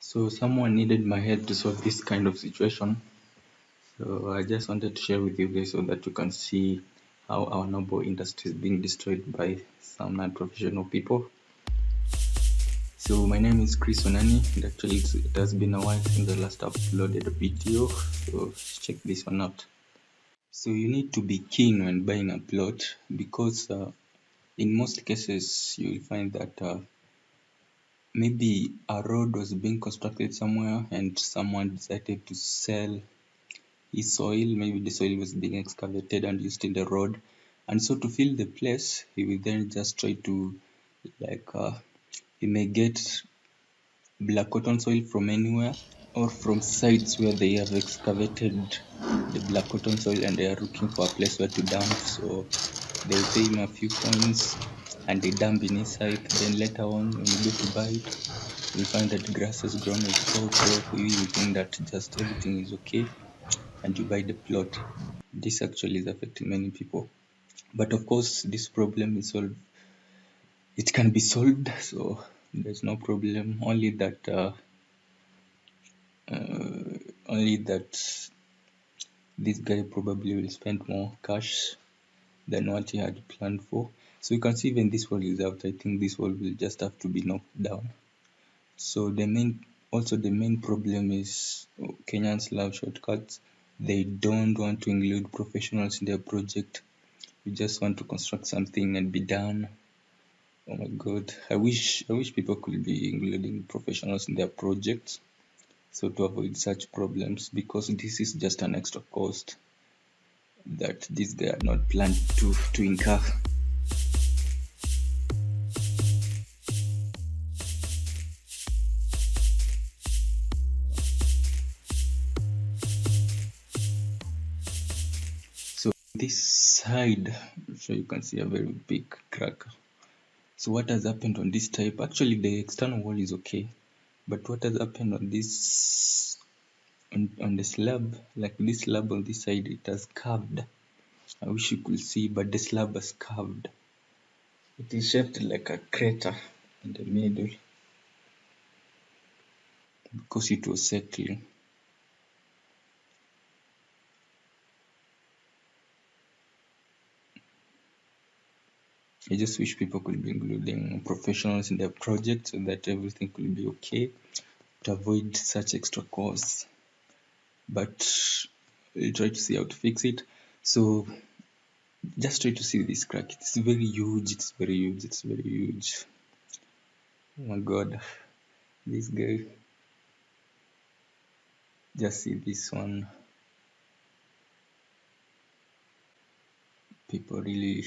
So someone needed my help to solve this kind of situation. So I just wanted to share with you guys so that you can see how our noble industry is being destroyed by some non-professional people. So my name is Chris Onani, and actually it has been a while since the last uploaded a video. So check this one out. So you need to be keen when buying a plot because in most cases you will find that maybe a road was being constructed somewhere and someone decided to sell his soil. Maybe the soil was being excavated and used in the road, and so to fill the place he will then just try to he may get black cotton soil from anywhere or from sites where they have excavated the black cotton soil and they are looking for a place where to dump. So they'll pay him a few coins and they dump in his site. Then later on when you go to buy it, you find that grass has grown with so you think that just everything is okay and you buy the plot. This actually is affecting many people. But of course this problem is solved. It can be solved, so there's no problem. Only that this guy probably will spend more cash than what he had planned for. So you can see when this wall is out, I think this wall will just have to be knocked down. So the main problem is Kenyans love shortcuts. They don't want to include professionals in their project. We just want to construct something and be done. Oh my god. I wish people could be including professionals in their projects so to avoid such problems, because this is just an extra cost that these guys are not planned to incur. So this side, so you can see a very big crack. So what has happened on this type? Actually the external wall is okay, but what has happened on this on the slab, like this slab on this side, it has curved. I wish you could see, but the slab has curved. It is shaped like a crater in the middle because it was settling. I just wish people could be including professionals in their project so that everything could be okay to avoid such extra costs. But we'll try to see how to fix it. So just try to see this crack. It's very huge. It's very huge. It's very huge. Oh my god, this guy. Just see this one. People really